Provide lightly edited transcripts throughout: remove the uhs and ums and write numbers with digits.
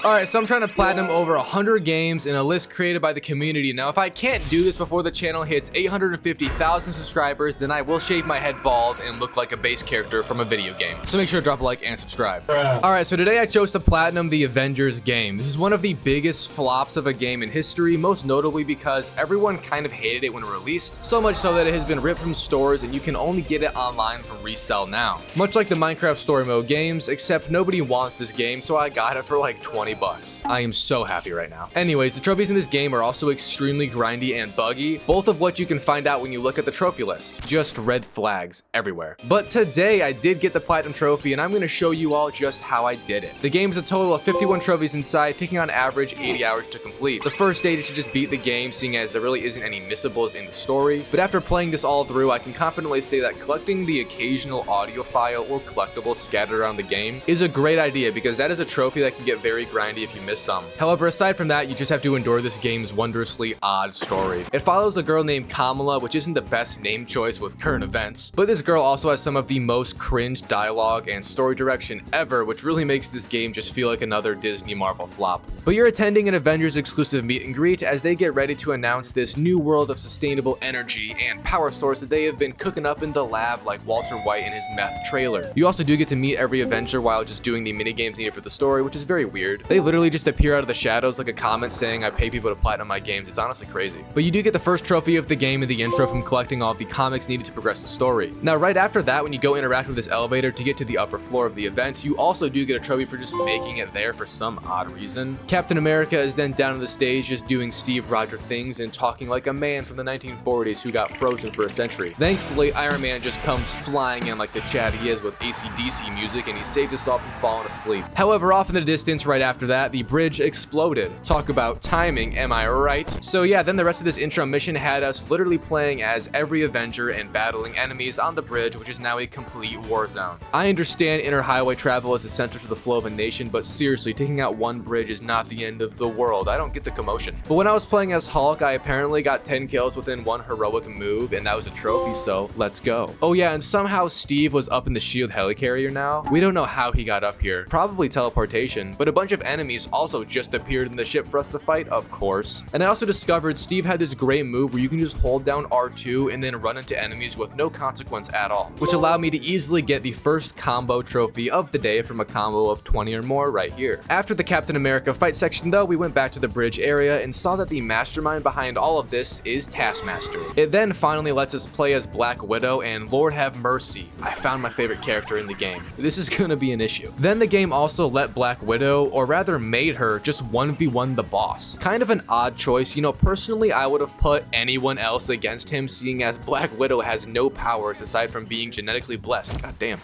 Alright, so I'm trying to platinum over 100 games in a list created by the community. Now, if I can't do this before the channel hits 850,000 subscribers, then I will shave my head bald and look like a base character from a video game. So make sure to drop a like and subscribe. Alright, so today I chose to platinum the Avengers game. This is one of the biggest flops of a game in history, most notably because everyone kind of hated it when it released, so much so that it has been ripped from stores and you can only get it online from resell now. Much like the Minecraft story mode games, except nobody wants this game, so I got it for like 20 bucks. I am so happy right now. Anyways, the trophies in this game are also extremely grindy and buggy, both of what you can find out when you look at the trophy list. Just red flags everywhere. But today I did get the platinum trophy and I'm going to show you all just how I did it. The game is a total of 51 trophies inside, taking on average 80 hours to complete. The first stage is to just beat the game, seeing as there really isn't any missables in the story, but after playing this all through, I can confidently say that collecting the occasional audio file or collectible scattered around the game is a great idea, because that is a trophy that can get very grindy if you miss some. However, aside from that, you just have to endure this game's wondrously odd story. It follows a girl named Kamala, which isn't the best name choice with current events, but this girl also has some of the most cringe dialogue and story direction ever, which really makes this game just feel like another Disney Marvel flop. But you're attending an Avengers exclusive meet and greet as they get ready to announce this new world of sustainable energy and power source that they have been cooking up in the lab like Walter White in his meth trailer. You also do get to meet every Avenger while just doing the minigames needed for the story, which is very weird. They literally just appear out of the shadows like a comment saying I pay people to platinum my games. It's honestly crazy. But you do get the first trophy of the game in the intro from collecting all of the comics needed to progress the story. Now right after that, when you go interact with this elevator to get to the upper floor of the event, you also do get a trophy for just making it there for some odd reason. Captain America is then down on the stage just doing Steve Rogers things and talking like a man from the 1940s who got frozen for a century. Thankfully, Iron Man just comes flying in like the Chad he is with AC/DC music, and he saves us all from falling asleep. However, off in the distance right after that, the bridge exploded. Talk about timing, am I right? So yeah, then the rest of this intro mission had us literally playing as every Avenger and battling enemies on the bridge, which is now a complete war zone. I understand inter-highway travel is essential to the flow of a nation, but seriously, taking out one bridge is not the end of the world. I don't get the commotion. But when I was playing as Hulk, I apparently got 10 kills within one heroic move, and that was a trophy, so let's go. Oh yeah, and somehow Steve was up in the shield helicarrier now. We don't know how he got up here. Probably teleportation, but a bunch of enemies also just appeared in the ship for us to fight, of course. And I also discovered Steve had this great move where you can just hold down R2 and then run into enemies with no consequence at all, which allowed me to easily get the first combo trophy of the day from a combo of 20 or more right here. After the Captain America fight section though, we went back to the bridge area and saw that the mastermind behind all of this is Taskmaster. It then finally lets us play as Black Widow, and Lord have mercy, I found my favorite character in the game. This is gonna be an issue. Then the game also let Black Widow, or rather made her, just 1v1 the boss. Kind of an odd choice. You know, personally I would have put anyone else against him, seeing as Black Widow has no powers aside from being genetically blessed. God damn.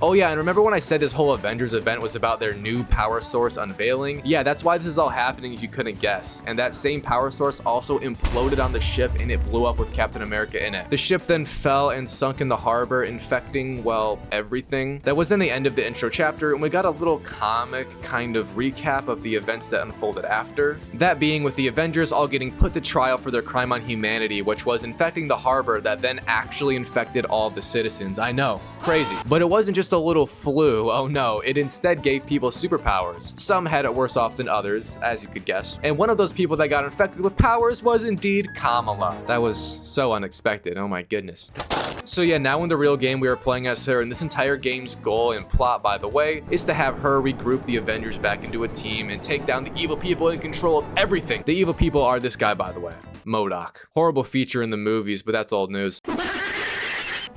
Oh yeah, and remember when I said this whole Avengers event was about their new power source unveiling? Yeah, that's why this is all happening if you couldn't guess. And that same power source also imploded on the ship and it blew up with Captain America in it. The ship then fell and sunk in the harbor, infecting, well, everything. That was then the end of the intro chapter, and we got a little comic kind of recap of the events that unfolded after. That being with the Avengers all getting put to trial for their crime on humanity, which was infecting the harbor that then actually infected all of the citizens. I know, crazy. But it wasn't just a little flu, oh no, it instead gave people superpowers. Some had it worse off than others, as you could guess. And one of those people that got infected with powers was indeed Kamala. That was so unexpected, oh my goodness. So yeah, now in the real game we are playing as her, and this entire game's goal and plot, by the way, is to have her regroup the Avengers back into a team and take down the evil people in control of everything. The evil people are this guy, by the way, MODOK. Horrible feature in the movies, but that's old news.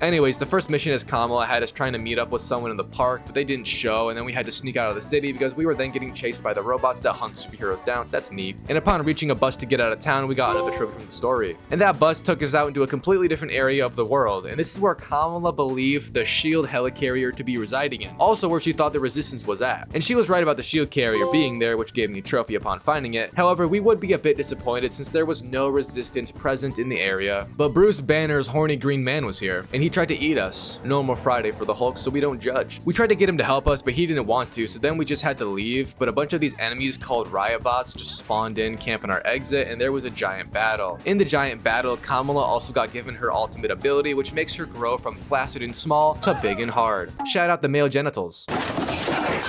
Anyways, the first mission as Kamala had us trying to meet up with someone in the park, but they didn't show, and then we had to sneak out of the city because we were then getting chased by the robots that hunt superheroes down, so that's neat. And upon reaching a bus to get out of town, we got another trophy from the story. And that bus took us out into a completely different area of the world, and this is where Kamala believed the shield helicarrier to be residing in, also where she thought the resistance was at. And she was right about the shield carrier being there, which gave me a trophy upon finding it. However, we would be a bit disappointed since there was no resistance present in the area. But Bruce Banner's horny green man was here, and he tried to eat us. Normal Friday for the Hulk, so we don't judge. We tried to get him to help us, but he didn't want to, so then we just had to leave. But a bunch of these enemies called riot bots just spawned in, camping our exit, and there was a giant battle. In the giant battle, Kamala also got given her ultimate ability, which makes her grow from flaccid and small to big and hard. Shout out the male genitals.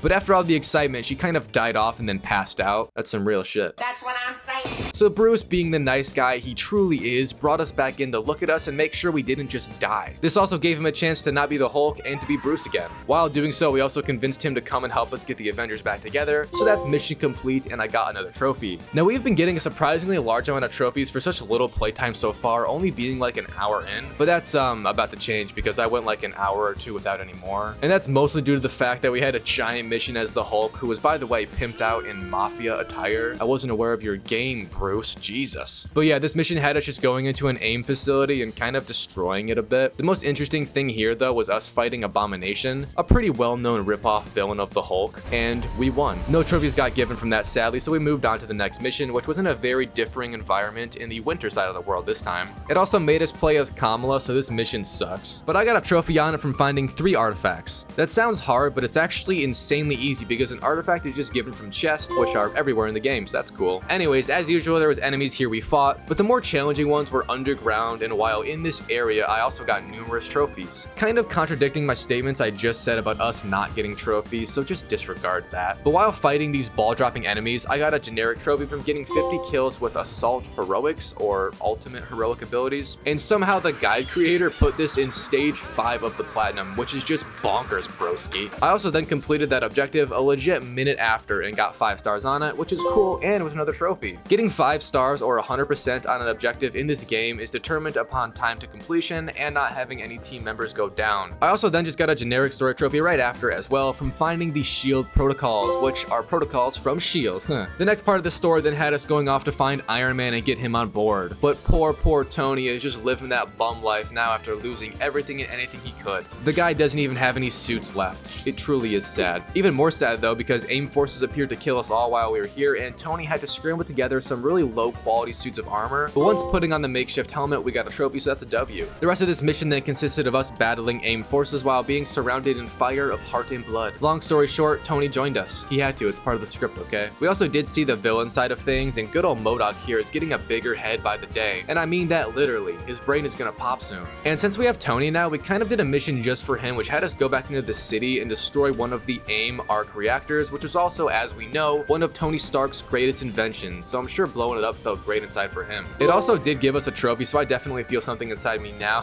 But after all the excitement, she kind of died off and then passed out. That's some real shit. That's what I'm saying. So Bruce, being the nice guy he truly is, brought us back in to look at us and make sure we didn't just die. This also gave him a chance to not be the Hulk and to be Bruce again. While doing so, we also convinced him to come and help us get the Avengers back together. So that's mission complete, and I got another trophy. Now we've been getting a surprisingly large amount of trophies for such little playtime so far, only being like an hour in. But that's about to change because I went like an hour or two without any more. And that's mostly due to the fact that we had a giant mission as the Hulk, who was, by the way, pimped out in mafia attire. I wasn't aware of your game, Bruce. Jesus. But yeah, this mission had us just going into an AIM facility and kind of destroying it a bit. The most interesting thing here, though, was us fighting Abomination, a pretty well-known ripoff villain of the Hulk, and we won. No trophies got given from that, sadly, so we moved on to the next mission, which was in a very differing environment in the winter side of the world this time. It also made us play as Kamala, so this mission sucks. But I got a trophy on it from finding 3 artifacts. That sounds hard, but it's actually insanely easy because an artifact is just given from chests, which are everywhere in the game, so that's cool. Anyways, as usual, there was enemies here we fought, but the more challenging ones were underground, and while in this area, I also got numerous trophies. Kind of contradicting my statements I just said about us not getting trophies, so just disregard that. But while fighting these ball-dropping enemies, I got a generic trophy from getting 50 kills with Assault Heroics, or Ultimate Heroic abilities, and somehow the guide creator put this in stage 5 of the Platinum, which is just bonkers, broski. I also then completed that objective a legit minute after and got 5 stars on it, which is cool, and was another trophy. Getting 5 stars or 100% on an objective in this game is determined upon time to completion and not having any team members go down. I also then just got a generic story trophy right after as well from finding the SHIELD protocols, which are protocols from SHIELD. The next part of the story then had us going off to find Iron Man and get him on board. But poor Tony is just living that bum life now after losing everything and anything he could. The guy doesn't even have any suits left. It truly is sad. Even more sad though, because AIM forces appeared to kill us all while we were here, and Tony had to scramble together some really low quality suits of armor. But once putting on the makeshift helmet, we got a trophy, so that's a W. The rest of this mission then consisted of us battling AIM forces while being surrounded in fire of heart and blood. Long story short, Tony joined us. He had to, it's part of the script, okay? We also did see the villain side of things, and good old MODOK here is getting a bigger head by the day. And I mean that literally. His brain is gonna pop soon. And since we have Tony now, we kind of did a mission just for him, which had us go back into the city and destroy one of the AIM arc reactors, which was also, as we know, one of Tony Stark's greatest inventions, so I'm sure blowing it up felt great inside for him. It also did give us a trophy, so I definitely feel something inside me now.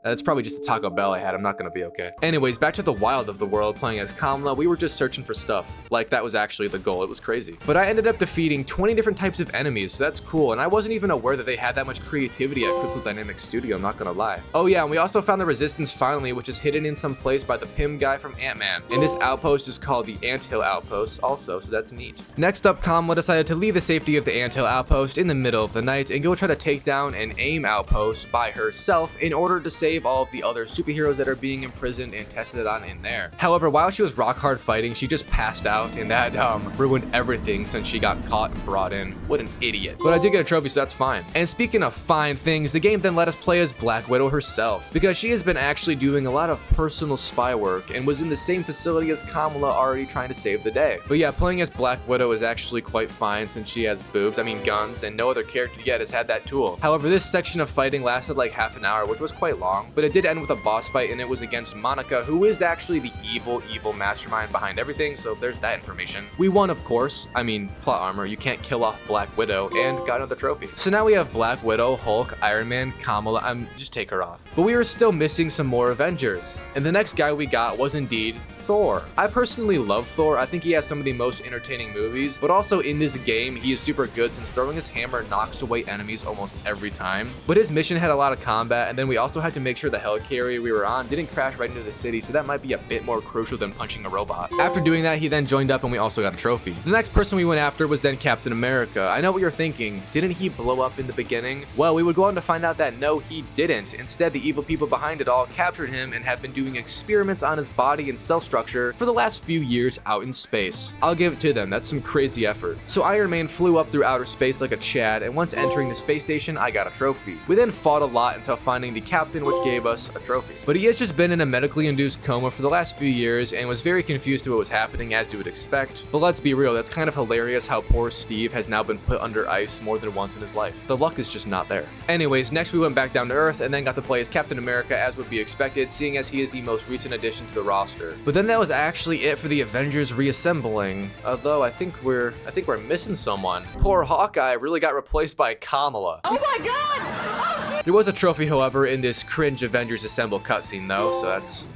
That's probably just a Taco Bell I had. I'm not gonna be okay. Anyways, back to the wild of the world playing as Kamala. We were just searching for stuff. Like, that was actually the goal. It was crazy. But I ended up defeating 20 different types of enemies, so that's cool, and I wasn't even aware that they had that much creativity at Crystal Dynamics Studio, I'm not gonna lie. Oh yeah, and we also found the Resistance finally, which is hidden in some place by the Pym guy from Ant-Man. And this outpost is called the Anthill Outpost also, so that's neat. Next up, Kamala decided to leave the safety of the Anthill Outpost in the middle of the night and go try to take down an AIM outpost by herself in order to save all of the other superheroes that are being imprisoned and tested on in there. However, while she was rock hard fighting, she just passed out, and that ruined everything since she got caught and brought in. What an idiot. But I did get a trophy, so that's fine. And speaking of fine things, the game then let us play as Black Widow herself, because she has been actually doing a lot of personal spy work and was in the same facility as Kamala, already trying to save the day. But yeah, playing as Black Widow is actually quite fine since she has boobs, I mean guns, and no other character yet has had that tool. However, this section of fighting lasted like half an hour, which was quite long, but it did end with a boss fight, and it was against Monica, who is actually the evil mastermind behind everything, so there's that information. We won, of course. I mean, plot armor, you can't kill off Black Widow, and got another trophy. So now we have Black Widow, Hulk, Iron Man, Kamala, just take her off. But we were still missing some more Avengers, and the next guy we got was indeed Thor. I personally love Thor. I think he has some of the most entertaining movies, but also in this game, he is super good since throwing his hammer knocks away enemies almost every time. But his mission had a lot of combat, and then we also had to make sure the helicarrier we were on didn't crash right into the city, so that might be a bit more crucial than punching a robot. After doing that, he then joined up and we also got a trophy. The next person we went after was then Captain America. I know what you're thinking. Didn't he blow up in the beginning? Well, we would go on to find out that no, he didn't. Instead, the evil people behind it all captured him and have been doing experiments on his body and cell structure for the last few years out in space. I'll give it to them. That's some crazy effort. So Iron Man flew up through outer space like a Chad, and once entering the space station, I got a trophy. We then fought a lot until finding the captain, which gave us a trophy. But he has just been in a medically induced coma for the last few years and was very confused to what was happening, as you would expect. But let's be real, that's kind of hilarious how poor Steve has now been put under ice more than once in his life. The luck is just not there. Anyways, next we went back down to Earth and then got to play as Captain America, as would be expected, seeing as he is the most recent addition to the roster. But then that was actually it for the Avengers reassembling, although I think we're missing someone. Poor Hawkeye really got replaced by Kamala. Oh my god! There was a trophy, however, in this cringe Avengers Assemble cutscene though, so that's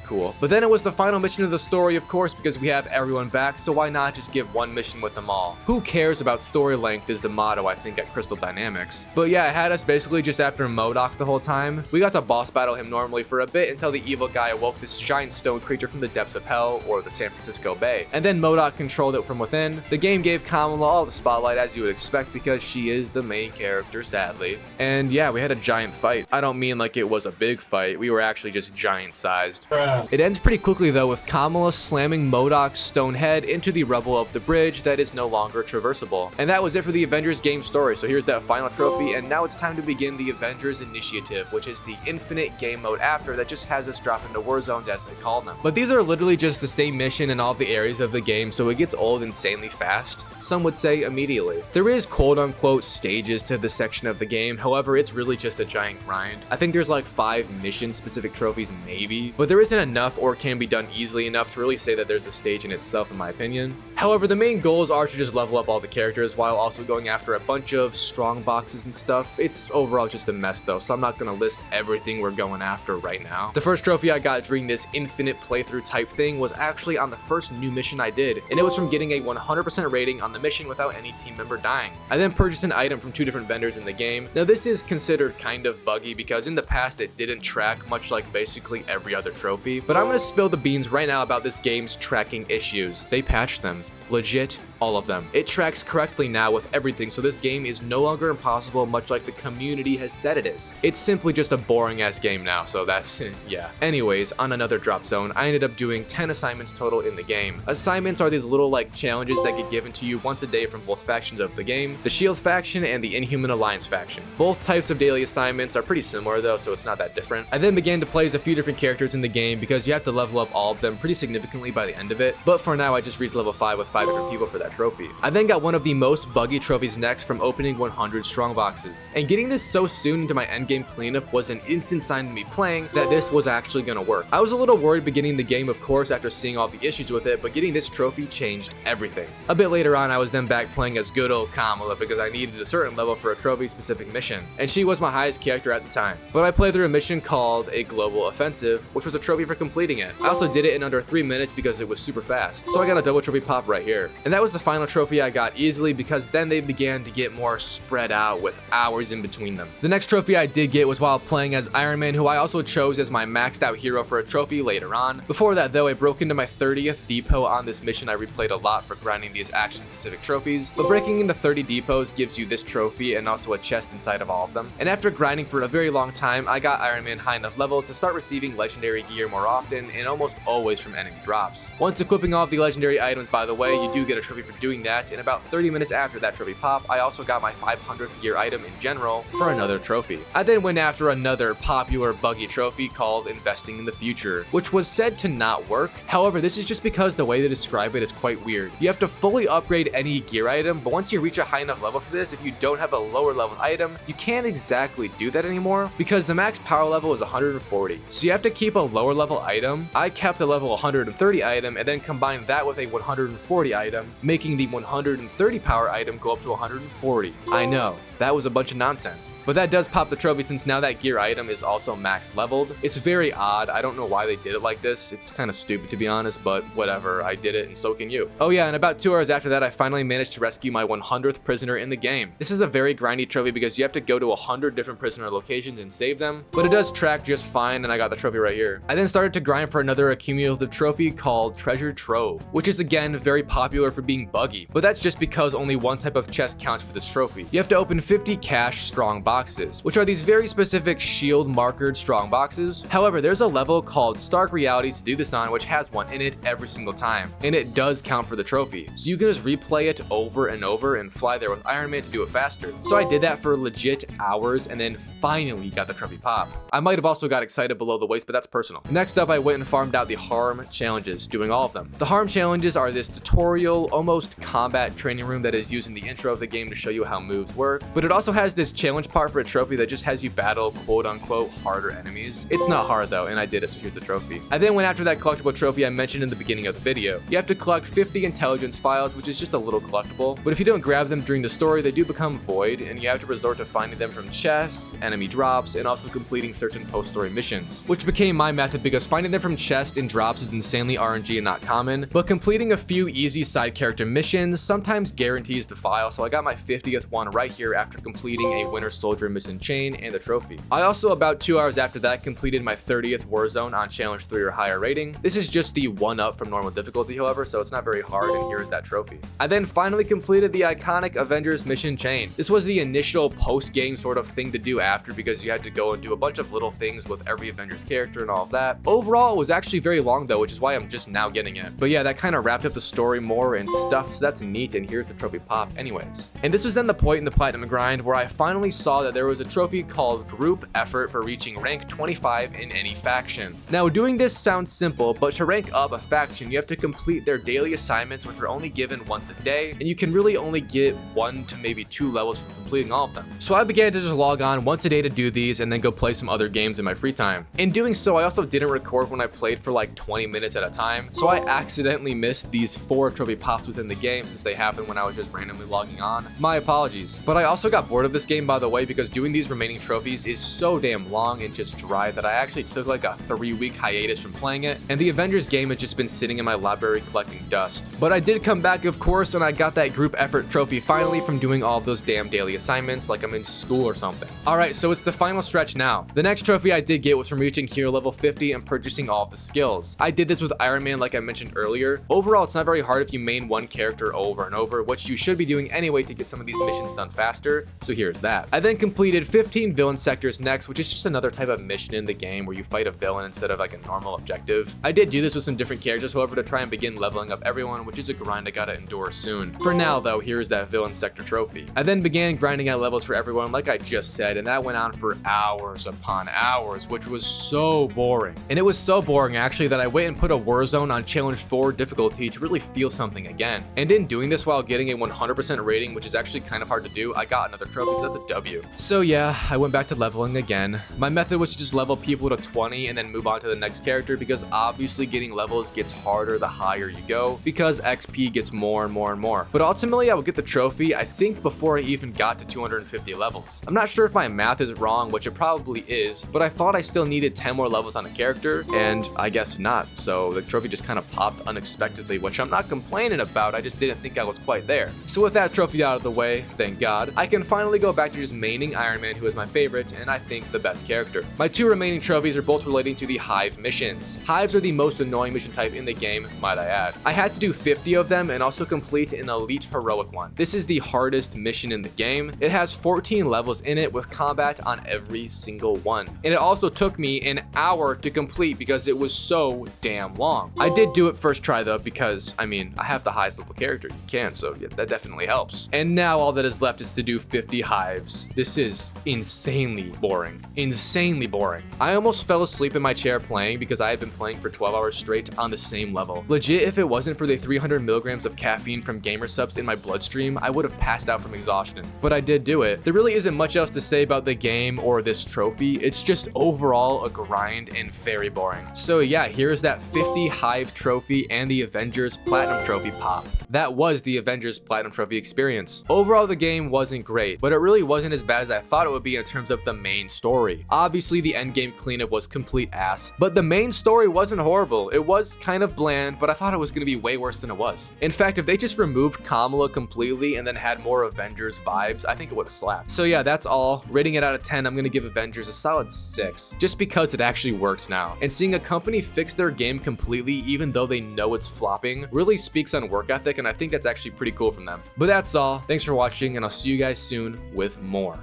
cool. But then it was the final mission of the story, of course, because we have everyone back, so why not just give one mission with them all? Who cares about story length is the motto, I think, at Crystal Dynamics. But yeah, it had us basically just after MODOK the whole time. We got to boss battle him normally for a bit until the evil guy awoke this giant stone creature from the depths of hell, or the San Francisco Bay. And then MODOK controlled it from within. The game gave Kamala all the spotlight, as you would expect, because she is the main character, sadly. And yeah, we had a giant fight. I don't mean like it was a big fight. We were actually just giant-sized. It ends pretty quickly though, with Kamala slamming MODOK's stone head into the rubble of the bridge that is no longer traversable. And that was it for the Avengers game story, so here's that final trophy, and now it's time to begin the Avengers Initiative, which is the infinite game mode after that just has us drop into war zones, as they call them. But these are literally just the same mission in all the areas of the game, so it gets old insanely fast. Some would say immediately. There is quote-unquote stages to this section of the game, however, it's really just a giant grind. I think there's like 5 mission-specific trophies maybe, but there isn't enough or can be done easily enough to really say that there's a stage in itself, in my opinion. However, the main goals are to just level up all the characters while also going after a bunch of strong boxes and stuff. It's overall just a mess though, so I'm not gonna list everything we're going after right now. The first trophy I got during this infinite playthrough type thing was actually on the first new mission I did, and it was from getting a 100% rating on the mission without any team member dying. I then purchased an item from 2 different vendors in the game. Now this is considered kind of buggy because in the past it didn't track, much like basically every other trophy, but I'm gonna spill the beans right now about this game's tracking issues. They patched them. Legit, all of them. It tracks correctly now with everything, so this game is no longer impossible, much like the community has said it is. It's simply just a boring ass game now, so that's yeah. Anyways, on another drop zone, I ended up doing 10 assignments total in the game. Assignments are these little like challenges that get given to you once a day from both factions of the game, the Shield faction and the Inhuman Alliance faction. Both types of daily assignments are pretty similar though, so it's not that different. I then began to play as a few different characters in the game because you have to level up all of them pretty significantly by the end of it, but for now I just reached level 5 with 5 different people for that trophy. I then got one of the most buggy trophies next from opening 100 strong boxes. And getting this so soon into my endgame cleanup was an instant sign to me playing that this was actually gonna work. I was a little worried beginning the game, of course, after seeing all the issues with it, but getting this trophy changed everything. A bit later on, I was then back playing as good old Kamala because I needed a certain level for a trophy specific mission, and she was my highest character at the time. But I played through a mission called a Global Offensive, which was a trophy for completing it. I also did it in under 3 minutes because it was super fast, so I got a double trophy pop right here. And that was the final trophy I got easily because then they began to get more spread out with hours in between them. The next trophy I did get was while playing as Iron Man, who I also chose as my maxed out hero for a trophy later on. Before that though, I broke into my 30th depot on this mission. I replayed a lot for grinding these action specific trophies, but breaking into 30 depots gives you this trophy and also a chest inside of all of them. And after grinding for a very long time, I got Iron Man high enough level to start receiving legendary gear more often and almost always from enemy drops. Once equipping all of the legendary items, by the way, you do get a trophy for doing that, and about 30 minutes after that trophy pop, I also got my 500th gear item in general for another trophy. I then went after another popular buggy trophy called Investing in the Future, which was said to not work. However, this is just because the way they describe it is quite weird. You have to fully upgrade any gear item, but once you reach a high enough level for this, if you don't have a lower level item, you can't exactly do that anymore because the max power level is 140. So you have to keep a lower level item. I kept a level 130 item and then combined that with a 140 item, making the 130 power item go up to 140. I know, that was a bunch of nonsense. But that does pop the trophy since now that gear item is also max leveled. It's very odd. I don't know why they did it like this. It's kind of stupid to be honest, but whatever. I did it and so can you. Oh yeah, and about 2 hours after that, I finally managed to rescue my 100th prisoner in the game. This is a very grindy trophy because you have to go to 100 different prisoner locations and save them, but it does track just fine and I got the trophy right here. I then started to grind for another accumulative trophy called Treasure Trove, which is again very popular for being being buggy, but that's just because only one type of chest counts for this trophy. You have to open 50 cash strong boxes, which are these very specific shield markered strong boxes. However, there's a level called Stark Reality to do this on, which has one in it every single time, and it does count for the trophy. So you can just replay it over and over and fly there with Iron Man to do it faster. So I did that for legit hours and then finally got the trophy pop. I might have also got excited below the waist, but that's personal. Next up, I went and farmed out the harm challenges, doing all of them. The harm challenges are this tutorial, almost combat training room that is used in the intro of the game to show you how moves work, but it also has this challenge part for a trophy that just has you battle quote unquote harder enemies. It's not hard though, and I did it, so here's the trophy. I then went after that collectible trophy I mentioned in the beginning of the video. You have to collect 50 intelligence files, which is just a little collectible, but if you don't grab them during the story, they do become void, and you have to resort to finding them from chests, enemy drops, and also completing certain post-story missions, which became my method because finding them from chests and drops is insanely RNG and not common, but completing a few easy side character missions sometimes guarantees the file, so I got my 50th one right here after completing a Winter Soldier mission chain and the trophy. I also, about 2 hours after that, completed my 30th Warzone on challenge 3 or higher rating. This is just the 1-up from normal difficulty, however, so it's not very hard, and here is that trophy. I then finally completed the iconic Avengers mission chain. This was the initial post-game sort of thing to do after, because you had to go and do a bunch of little things with every Avengers character and all of that. Overall, it was actually very long though, which is why I'm just now getting it. But yeah, that kind of wrapped up the story more and stuff, so that's neat, and here's the trophy pop anyways. And this was then the point in the Platinum grind where I finally saw that there was a trophy called Group Effort for reaching rank 25 in any faction. Now, doing this sounds simple, but to rank up a faction, you have to complete their daily assignments, which are only given once a day, and you can really only get 1 to maybe 2 levels from completing all of them. So I began to just log on once a day to do these and then go play some other games in my free time. In doing so, I also didn't record when I played for like 20 minutes at a time, so I accidentally missed these 4 trophy pops within the game since they happened when I was just randomly logging on. My apologies. But I also got bored of this game, by the way, because doing these remaining trophies is so damn long and just dry that I actually took like a 3-week hiatus from playing it, and the Avengers game has just been sitting in my library collecting dust. But I did come back, of course, and I got that Group Effort trophy finally from doing all of those damn daily assignments like I'm in school or something. Alright, so it's the final stretch now. The next trophy I did get was from reaching hero level 50 and purchasing all of the skills. I did this with Iron Man like I mentioned earlier. Overall, it's not very hard if you main one character over and over, which you should be doing anyway to get some of these missions done faster, so here's that. I then completed 15 villain sectors next, which is just another type of mission in the game where you fight a villain instead of like a normal objective. I did do this with some different characters, however, to try and begin leveling up everyone, which is a grind I gotta endure soon. For now though, here's that villain sector trophy. I then began grinding out levels for everyone like I just said, and that went on for hours upon hours, which was so boring. And it was so boring actually that I went and put a Warzone on challenge 4 difficulty to really feel something again. And in doing this while getting a 100% rating, which is actually kind of hard to do, I got another trophy, so that's a W. So yeah, I went back to leveling again. My method was to just level people to 20 and then move on to the next character, because obviously getting levels gets harder the higher you go, because XP gets more and more and more. But ultimately I would get the trophy, I think, before I even got to 250 levels. I'm not sure if my math is wrong, which it probably is, but I thought I still needed 10 more levels on a character, and I guess not. So the trophy just kind of popped unexpectedly, which I'm not complaining about, I just didn't think I was quite there. So with that trophy out of the way, thank God, I can finally go back to just maining Iron Man, who is my favorite and I think the best character. My 2 remaining trophies are both relating to the Hive missions. Hives are the most annoying mission type in the game, might I add. I had to do 50 of them and also complete an elite heroic one. This is the hardest mission in the game. It has 14 levels in it with combat on every single one. And it also took me an hour to complete because it was so damn long. I did do it first try though, because I mean, I have the highest level character you can, so yeah, that definitely helps. And now all that is left is to do 50 hives. This is insanely boring. Insanely boring. I almost fell asleep in my chair playing because I had been playing for 12 hours straight on the same level. Legit, if it wasn't for the 300 milligrams of caffeine from gamer subs in my bloodstream, I would have passed out from exhaustion. But I did do it. There really isn't much else to say about the game or this trophy. It's just overall a grind and very boring. So yeah, here's that 50 hive trophy and the Avengers Platinum trophy pop. That was the Avengers Platinum trophy experience. Overall, the game wasn't great, but it really wasn't as bad as I thought it would be in terms of the main story. Obviously, the endgame cleanup was complete ass, but the main story wasn't horrible. It was kind of bland, but I thought it was going to be way worse than it was. In fact, if they just removed Kamala completely and then had more Avengers vibes, I think it would have slapped. So yeah, that's all. Rating it it out of 10, I'm gonna give Avengers a solid 6, just because it actually works now. And seeing a company fix their game completely even though they know it's flopping really speaks on work ethic, and I think that's actually pretty cool from them. But that's all. Thanks for watching, and I'll see you guys soon with more.